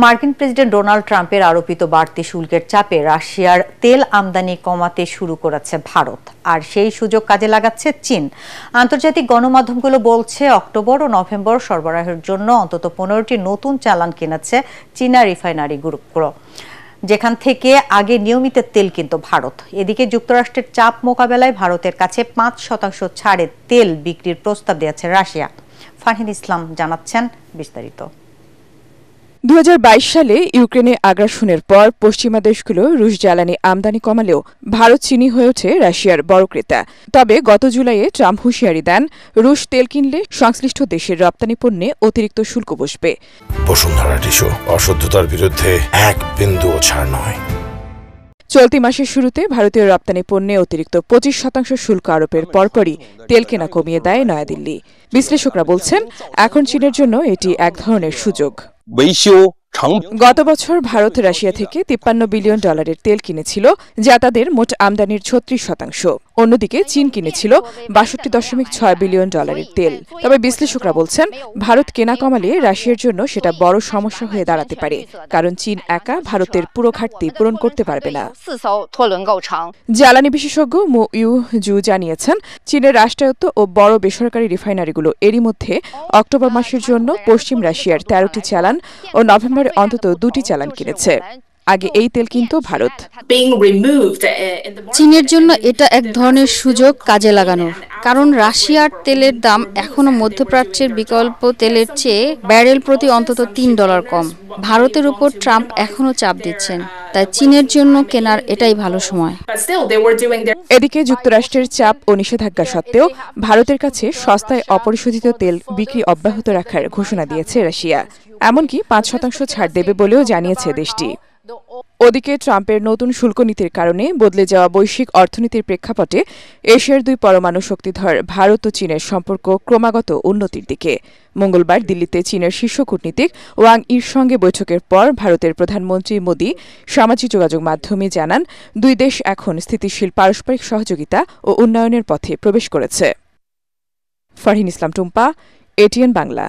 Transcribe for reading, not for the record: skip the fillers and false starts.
মার্কিন president Donald ট্রাম্পের আরোপিত বাড়তি শুল্কের চাপে রাশিয়ার তেল আমদানি কমাতে শুরু করেছে ভারত, আর সেই সুযোগ কাজে লাগাচ্ছে চীন। আন্তর্জাতিক গণমাধ্যমগুলো বলছে, অক্টোবর ও নভেম্বর সরবরাহের জন্য অন্তত 15টি নতুন চালান কিনেছে চীনা রিফাইনারি গ্রুপগুলো, যেখান থেকে আগে নিয়মিত তেল কিনত ভারত। এদিকে যুক্তরাষ্ট্রের চাপ মোকাবেলায় ভারতের কাছে 5% ছাড়ে তেল বিক্রির প্রস্তাব দিয়েছে রাশিয়া। ফারহিন ইসলাম জানাচ্ছেন বিস্তারিত। 2022 সালে ইউক্রেনে আগ্রাসনের পর পশ্চিমা দেশগুলো রুশ জ্বালানি আমদানি কমালেও ভারত চীনই হয়ে ওঠে রাশিয়ার বড় ক্রেতা। তবে গত জুলাইয়ে ট্রাম্প হুঁশিয়ারি দেন, রুশ তেল কিনলে সংশ্লিষ্ট দেশের রপ্তানি পণ্যে অতিরিক্ত শুল্ক বসবে। বসুন্ধরা টিস্যু, অশুদ্ধতার বিরুদ্ধে এক বিন্দুও ছাড় নয়। চলতি মাসের শুরুতে ভারতীয় রপ্তানি পণ্যে অতিরিক্ত 25% শুল্ক আরোপের পরপরই তেল কেনা কমিয়ে দেয় নয়াদিল্লি। বিশ্লেষকরা বলছেন, এখন চীনের জন্য এটি এক ধরনের সুযোগ। গত বছর ভারত রাশিয়া থেকে $53 বিলিয়ন তেল কিনেছিল, যা তাদের মোট আমদানির 36%। অন্যদিকে চীন কিনেছিল $62.6 বিলিয়ন তেল। তবে বিশ্লেষকরা বলছেন, ভারত কেনা কমালে রাশিয়ার জন্য সেটা বড় সমস্যা হয়ে দাঁড়াতে পারে, কারণ চীন একা ভারতের পুরো ঘাটতি পূরণ করতে পারবে না। জ্বালানি বিশেষজ্ঞ মো ইউ জু জানিয়েছেন, চীনের রাষ্ট্রায়ত্ত ও বড় বেসরকারি রিফাইনারিগুলো এরই মধ্যে অক্টোবর মাসের জন্য পশ্চিম রাশিয়ার 13টি চালান ও নভেম্বরে অন্তত 2টি চালান কিনেছে। আগে এই তেল কিনত ভারত। চীনের জন্য এটা এক ধরনের সুযোগ কাজে লাগানোর, কারণ রাশিয়ার তেলের দাম এখনো মধ্যপ্রাচ্যের বিকল্প তেলের চেয়ে ব্যারেল প্রতি অন্তত $3 কম। ভারতের উপর ট্রাম্প এখনো চাপ দিচ্ছেন, তাই চীনের জন্য কেনার এটাই ভালো সময়। এদিকে যুক্তরাষ্ট্রের চাপ ও নিষেধাজ্ঞা সত্ত্বেও ভারতের কাছে সস্তায় অপরিশোধিত তেল বিক্রি অব্যাহত রাখার ঘোষণা দিয়েছে রাশিয়া। এমনকি 5% ছাড় দেবে বলেও জানিয়েছে দেশটি। ওদিকে ট্রাম্পের নতুন শুল্ক নীতির কারণে বদলে যাওয়া বৈশ্বিক অর্থনীতির প্রেক্ষাপটে এশিয়ার দুই পরমাণু শক্তিধর ভারত ও চীনের সম্পর্ক ক্রমাগত উন্নতির দিকে। মঙ্গলবার দিল্লিতে চীনের শীর্ষ কূটনীতিক ওয়াং ইর সঙ্গে বৈঠকের পর ভারতের প্রধানমন্ত্রী মোদি সামাজিক যোগাযোগ মাধ্যমে জানান, দুই দেশ এখন স্থিতিশীল পারস্পরিক সহযোগিতা ও উন্নয়নের পথে প্রবেশ করেছে। ফারহিন ইসলাম টুম্পা, এটিএন বাংলা।